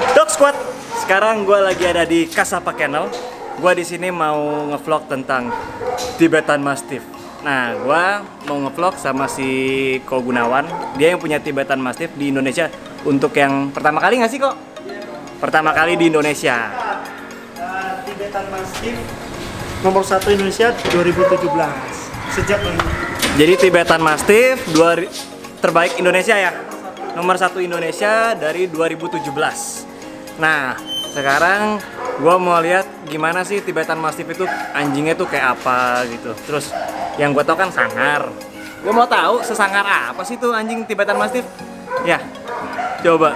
Dog Squad. Sekarang gue lagi ada di Kasapa Kennel. Gue di sini mau ngevlog tentang Tibetan Mastiff. Nah, gue mau ngevlog sama si Ko Gunawan. Dia yang punya Tibetan Mastiff di Indonesia untuk yang pertama kali nggak sih kok? Pertama kali di Indonesia. Tibetan Mastiff nomor 1 Indonesia 2017. Sejak ini. Jadi Tibetan Mastiff terbaik Indonesia ya. Nomor 1 Indonesia dari 2017. Nah, sekarang gua mau lihat gimana sih Tibetan Mastiff itu anjingnya tuh kayak apa gitu. Terus yang gua tau kan sangar. Gua mau tahu sesangar apa sih tuh anjing Tibetan Mastiff? Ya, coba.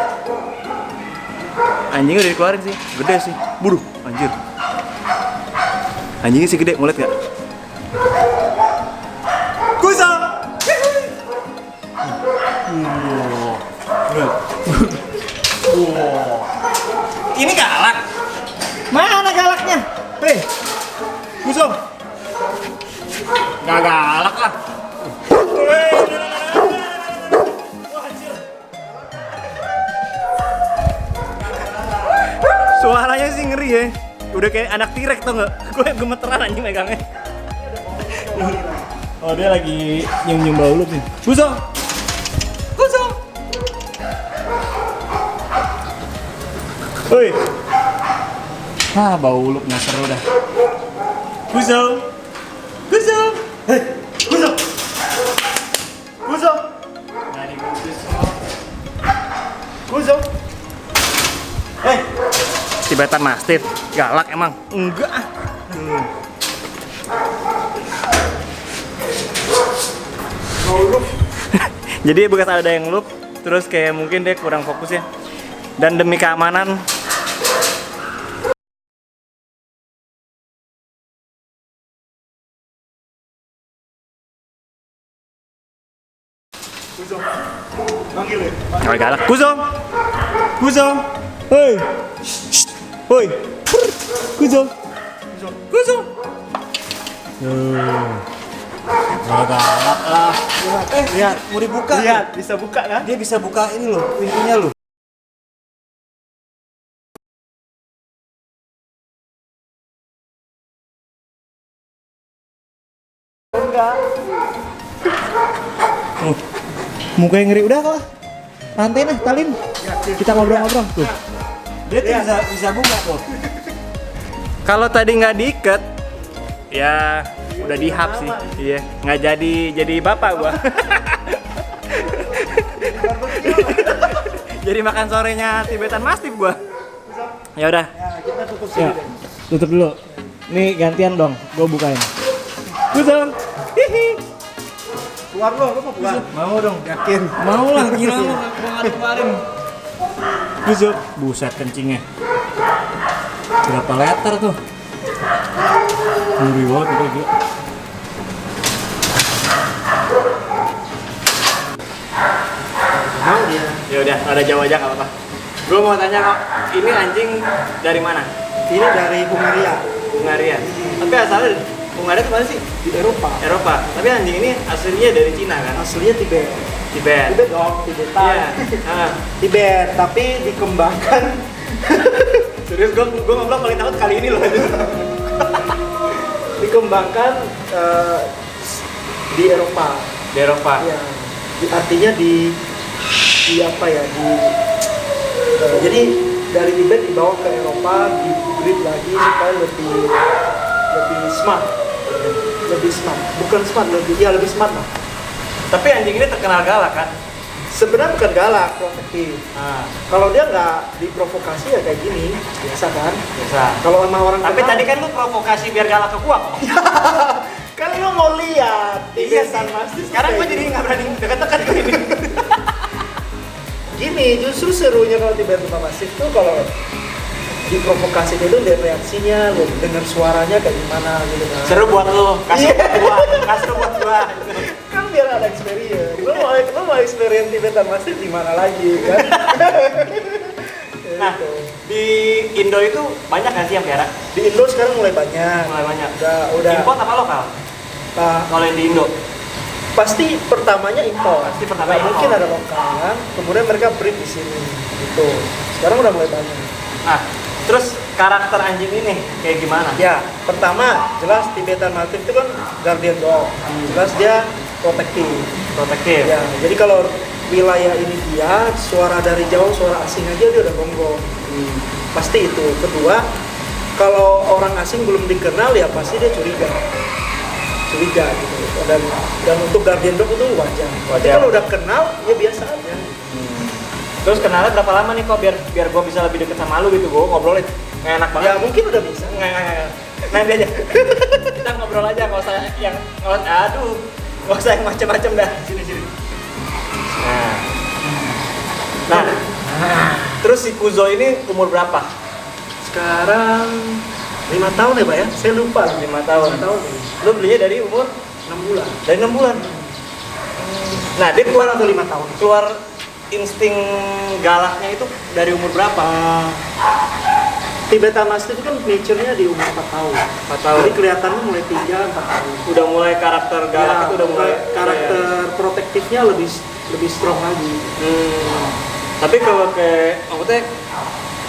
Anjingnya udah dikeluarin sih, gede sih. Buruh, anjir. Anjingnya sih gede, mau lihat nggak? Kusa. Ini galak. Mana galaknya? Hei, Musuh. Gak galak lah. Suaranya sih ngeri ya. Udah kayak anak T-Rex tau nggak? Gue gemeteran anjing megangnya. Oh dia lagi nyium-nyium bau lu sih. Buso. Buso. Woi. Ah bau lu nggak seru dah. Buso. Buso. Hei, Musuh. Musuh. Dari Buso. Musuh. Hei, Tibetan Mastiff galak emang? Enggak ah. mau lu. Jadi bekas ada yang loop, terus kayak mungkin dia kurang fokus ya. Dan demi keamanan Musuh. Panggil ya. kalau galak. Kuzo. Kuzo. Hoi. Hoi. Kuzo. Kuzo. Gak galak lah. Lihat, Mau dibuka. lihat, bisa buka kan? Dia bisa buka ini loh, pintunya loh. Enggak. Mukanya ngeri udah kok. Rantai nah, talin. Kita ngobrol-ngobrol tuh. Dia tuh bisa buka tuh. Kalau tadi nggak diikat, ya udah dihap sih. Iya, nggak jadi bapak gua. Jadi makan sorenya Tibetan Mastiff gua. Ya udah. Ya, kita tutup Ya, sini deh. tutup dulu. Nih gantian dong, gua bukain. Kusong. Hihi. Keluar lo mau keluar? Mau dong. Yakin? Mau lah, gila lu gua nggak keluarin. Busuk. Buset kencingnya. Berapa liter tuh? Ngeri banget itu gila. Mau dia. Ya udah, ada jawab aja nggak apa-apa. Gua mau tanya kok, ini anjing dari mana? Ini dari Hungaria, Hungaria. Tapi asalnya Hungaria itu mana sih? di Eropa. Eropa. Tapi anjing ini aslinya dari Cina kan? Aslinya Tibet. Tibet. Tibet dong, Tibetan. Iya. Ah. Tibet, tapi dikembangkan. Serius gua ngobrol paling takut kali ini loh. Dikembangkan di Eropa. Di Eropa. Ya, artinya di apa ya? Jadi dari Tibet dibawa ke Eropa, di-breed lagi supaya lebih smart. Lebih smart. Bukan smart, lebih smart lah. Tapi anjing ini terkenal galak kan? Sebenarnya bukan galak, protektif. Nah, Kalau dia nggak diprovokasi ya kayak gini, biasa kan? bisa. Kalau sama orang Tapi kenal- tadi kan lu provokasi biar galak ke gua kok. kan lu mau lihat Iya Tibetan sih. Mastiff Sekarang gua kayak jadi gini. nggak berani dekat-dekat ke ini. Gini, justru serunya kalau Tibetan Mastiff tuh kalau diprovokasi itu lihat reaksinya, lu dengar suaranya kayak gimana gitu kan. Seru buat lu, kasih buat gua, kasih buat gua. Kan biar ada experience. Lu mau experience Tibetan Mastiff di mana lagi kan? Nah, di Indo itu banyak kan sih yang piara? Di Indo sekarang mulai banyak. Mulai banyak. Udah. Import apa lokal? Nah, Kalau yang di Indo? pasti pertamanya impor. Pasti pertama Nggak impor. mungkin ada lokal kan. Kemudian mereka breed di sini gitu. Sekarang udah mulai banyak. Ah, terus karakter anjing ini kayak gimana? Ya, pertama jelas Tibetan Mastiff itu kan guardian dog. Jelas dia protektif. Protektif. Ya, jadi kalau wilayah ini dia, suara dari jauh, suara asing aja dia udah gonggong. Pasti itu. Kedua, kalau orang asing belum dikenal ya pasti dia curiga gitu. Dan untuk guardian dog itu wajar. Tapi kalau udah kenal ya biasa aja. Terus kenalnya berapa lama nih kok biar gue bisa lebih deket sama lu gitu, gue ngobrolin nggak enak banget. Ya mungkin udah bisa. Nggak. Nanti aja. Kita ngobrol aja, nggak usah yang nggak usah yang macam-macam dah. Sini. Nah, terus si Kuzo ini umur berapa? Sekarang 5 tahun ya Pak ya? Saya lupa. 5 tahun. 5 tahun. Lu belinya dari umur 6 bulan. Dari 6 bulan. Nah, dia keluar atau 5 tahun. Keluar insting galaknya itu dari umur berapa? Tibetan Mastiff itu kan nature-nya di umur 4 tahun. 4 tahun. Jadi kelihatannya mulai 3-4 tahun. Udah mulai karakter galak Ya, itu udah mulai karakter protektifnya lebih strong lagi. Tapi kalau maksudnya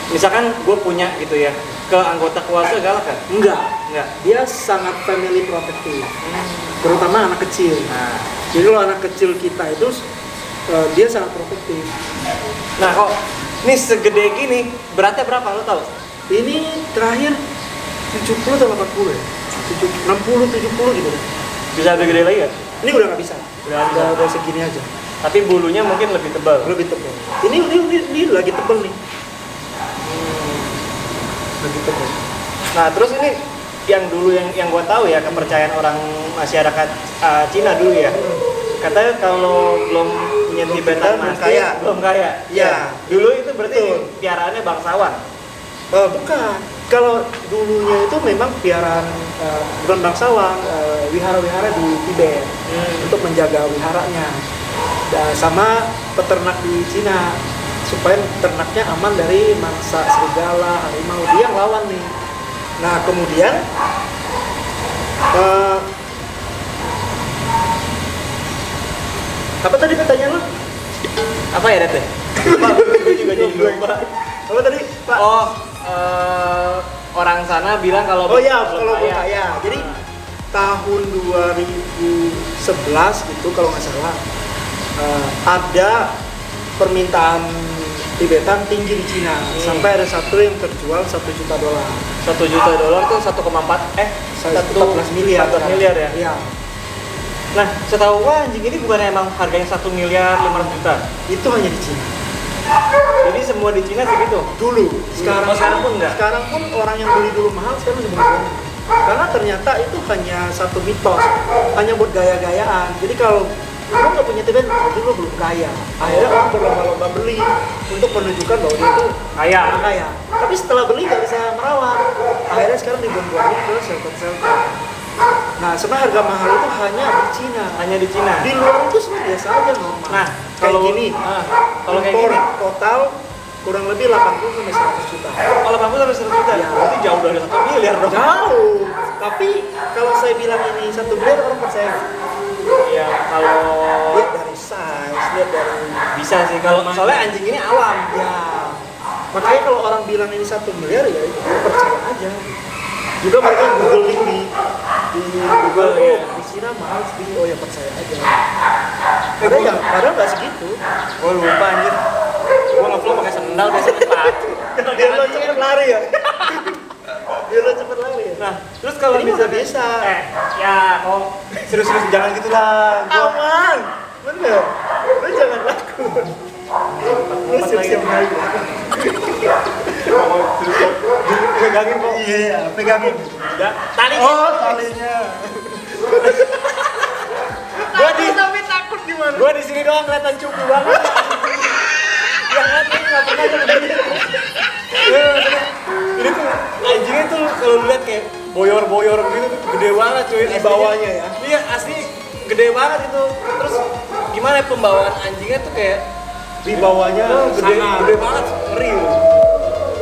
misalkan gue punya gitu ya, ke anggota keluarga galak kan? Enggak. Dia Sangat family protective. Terutama anak kecil. Nah, Jadi kalau anak kecil kita itu dia sangat protektif. nah kok ini segede gini, beratnya berapa lo tau? Ini terakhir 70 atau 80 ya? 60, 70 gitu. Bisa lebih gede lagi ya? Ini udah nggak bisa. Udah segini aja. Tapi bulunya mungkin lebih tebal. Lebih tebal. Ini lagi tebal nih. Lagi tebal. Nah terus ini yang dulu yang gua tahu ya, kepercayaan orang masyarakat Cina dulu ya. Katanya kalau belum punya Tibetan Mastiff belum kaya. Iya. Dulu itu berarti piaraannya bangsawan. Bukan. Kalau dulunya itu memang piaraan bukan bangsawan, wihara-wihara di Tibet untuk menjaga wiharanya. Sama peternak di Cina supaya ternaknya aman dari mangsa serigala, harimau. Dia yang lawan nih. Nah kemudian apa tadi pertanyaan lo? Apa ya Dete? Gue juga jadi lupa. Apa tadi Pak? Orang sana bilang kalau kalau belum kaya. Jadi tahun 2011 gitu kalau nggak salah ada permintaan Tibetan tinggi di Cina sampai ada satu yang terjual $1 juta. $1 juta tuh 1,14 miliar. 14 miliar ya? Iya. Nah, setahu gua anjing ini bukan emang harganya 1 miliar 500 juta. Itu hanya di Cina. Jadi semua di Cina segitu. Dulu. Sekarang pun enggak. Sekarang pun orang yang beli dulu mahal sekarang masih bohong. Karena ternyata itu hanya satu mitos, hanya buat gaya-gayaan. Jadi kalau lo nggak punya Tibetan, berarti lo belum kaya. Akhirnya orang berlomba-lomba beli untuk menunjukkan bahwa dia itu kaya. Tapi setelah beli nggak bisa merawat. Akhirnya sekarang dibuang-buangin ke shelter-shelter. Nah, sebenarnya harga mahal itu hanya di Cina. Hanya di Cina. Di luar itu sebenarnya biasa aja normal. Nah, kalau gini, kalau kayak gini total kurang lebih 80 sampai 100 juta. Oh, 80 sampai 100 juta. Ya. Berarti jauh dari 1 miliar dong. Jauh. Tapi kalau saya bilang ini 1 miliar orang percaya. Iya, kalau Lihat dari size, lihat dari bisa sih kalau soalnya anjing ini awam. ya. Makanya kalau orang bilang ini 1 miliar ya itu percaya aja. Juga mereka googling di Google, di Cina mahal segini, oh ya percaya aja. Padahal nggak segitu. Gua lupa anjir. Gua ngevlog pakai sendal biasanya sepatu. Biar lo cepet lari ya. Biar lo cepet lari ya. Nah, terus kalau Ini bisa bisa. ya mau serius-serius jangan gitu lah. Aman. Bener. Lo jangan takut. Lo siap-siap lagi. Pegangin kok. Iya, pegangin. Ya, tadi. Oh, talinya. Tapi takut gimana? Gua di sini doang kelihatan cupu banget. Yang lain nggak pernah jadi. Ini tuh anjingnya tuh kalau lihat kayak boyor-boyor gitu, gede banget cuy. Di bawahnya ya? Iya, asli gede banget itu. Terus gimana ya, pembawaan anjingnya tuh kayak Di bawahnya gede banget, ngeri.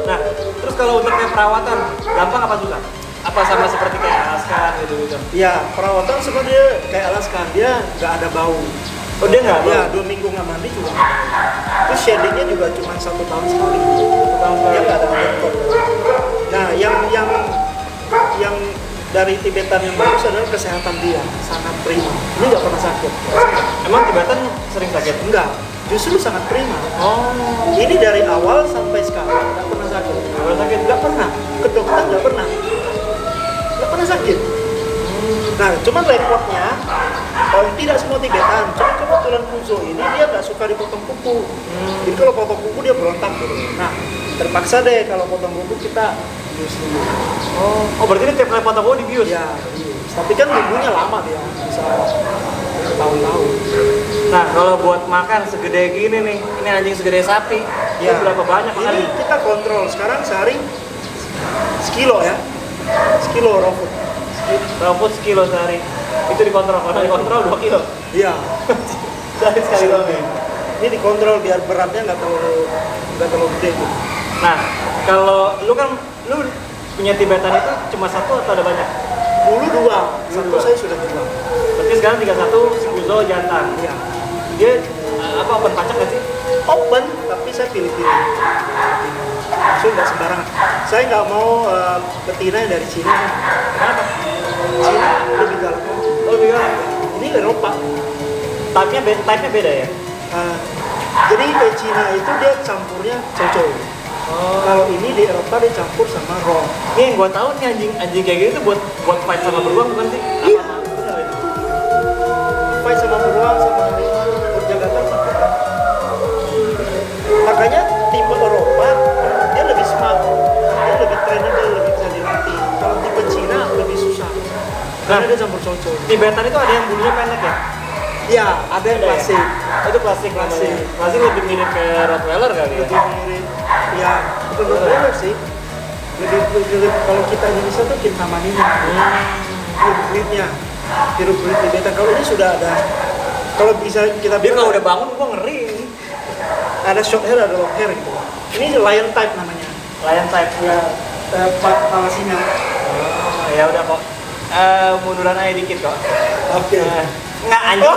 Nah, terus kalau untuk kayak perawatan, gampang apa susah? Apa sama seperti kayak Alaska gitu? Ya, perawatan sebenarnya kayak Alaska, dia nggak ada bau. Oh dia nggak? Ya 2 minggu nggak mandi juga. Terus sheddingnya juga cuma 1 tahun sekali. Dia nggak ada dokter. Nah yang dari Tibetan yang bagus adalah kesehatan dia sangat prima. Ini nggak pernah sakit. Emang Tibetan sering sakit? Enggak, justru sangat prima. Oh. Ini dari awal sampai sekarang nggak pernah sakit. Nggak pernah sakit? Nggak pernah. Ke dokter nggak pernah. Nggak pernah sakit. Nah, cuman repotnya kalau tidak semua Tibetan, cuma kebetulan Kuzo ini dia nggak suka dipotong kuku. Jadi kalau potong kuku dia berontak gitu. Nah, terpaksa deh kalau potong kuku kita bius dulu. Oh berarti ini tiap kali potong kuku dibius? Ya, bius. Tapi kan bumbunya lama dia, bisa tahun-tahun. Nah kalau buat makan segede gini nih, ini anjing segede sapi, Ya. itu berapa banyak Ini kali? kita kontrol sekarang sehari sekilo ya, sekilo raw food. Raw food sekilo sehari, itu dikontrol, kalau dikontrol 2 kilo Iya. sehari sekali doang ya? Ini dikontrol biar beratnya nggak terlalu gede gitu. Nah kalau lu kan, lu punya Tibetan itu cuma satu atau ada banyak? Dulu 2, satu Dua. saya sudah jual. Berarti sekarang 31 si Kuzo jantan. Iya. Dia apa open pacak nggak sih? Open, tapi saya pilih-pilih. So nggak sembarangan. Saya nggak mau betina yang dari Cina. Kenapa? Cina lebih galak. Oh iya. Ini Eropa. Type-nya beda ya? Jadi Cina itu dia campurnya coco. Oh. Kalau ini di Eropa dia campur sama raw. Ini yang gua tahu nih anjing kayak gitu buat fight sama beruang bukan sih? Iya. Apa benar itu? Fight sama beruang sama harimau berjagatan sama. Makanya tipe Eropa dia lebih smart, dia lebih trainable, lebih bisa dilatih. Kalau tipe Cina lebih susah. Karena dia campur coco. Tibetan itu ada yang bulunya pendek ya? Ya, ada yang Ada ya? klasik. Itu klasik Klasik. namanya. Klasik lebih mirip ke Rottweiler kali ya? Lebih mirip, ya bukan Rottweiler sih. Lebih kalau kita Indonesia tuh Kintamaninya, breednya, biru breed Tibetan. Kalau ini sudah ada, kalau bisa kita Dia bilang kalau udah bangun gua ngeri. ada short hair, ada long hair gitu. Ini lion type namanya. Lion type. Ya, palasinya. Oh, ya udah kok. Munduran aja dikit kok. Oke. Nggak anjing.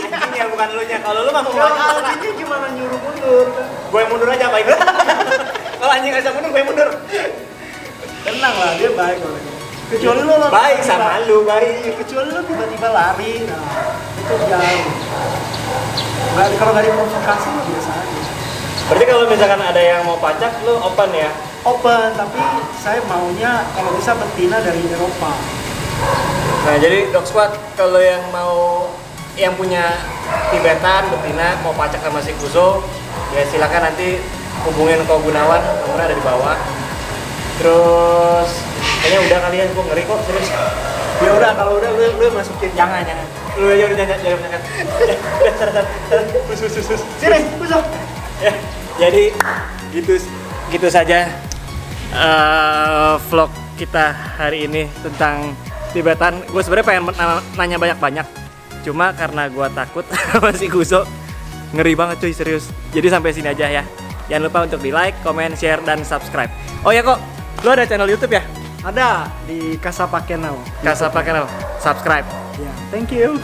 Anjingnya bukan lu nya. Kalau lu mah mau maju. Ini gimana nyuruh mundur? Gue yang mundur aja apa itu? Kalau anjing ngajak mundur, gue yang mundur. Tenang lah, dia baik orangnya. Kecuali lo Baik sama lu, baik. kecuali lo tiba-tiba lari, nah itu jauh. Kalau nggak diprovokasi lo biasa aja. Berarti kalau misalkan ada yang mau pacak, lu open ya? Open, tapi saya maunya kalau bisa betina dari Eropa. Nah jadi Dog Squad kalau yang punya Tibetan betina mau pacak sama si Kuzo, ya silakan nanti hubungin Ko Gunawan, nomornya ada di bawah. Terus kayaknya udah kali ya, gue ngeri kok serius. Ya udah, kalau udah lu masukin. Jangan. Lu aja udah jangan. Sus. Sini, busuk. Ya, jadi gitu saja vlog kita hari ini tentang Tibetan. Gue sebenarnya pengen nanya banyak, cuma karena gue takut sama si Kuzo, ngeri banget cuy, serius. Jadi sampai sini aja ya. Jangan lupa untuk di like, comment, share, dan subscribe. Oh ya kok, lu ada channel YouTube ya? Ada di Kasapa Channel. Kasapa Channel, subscribe. Ya, thank you.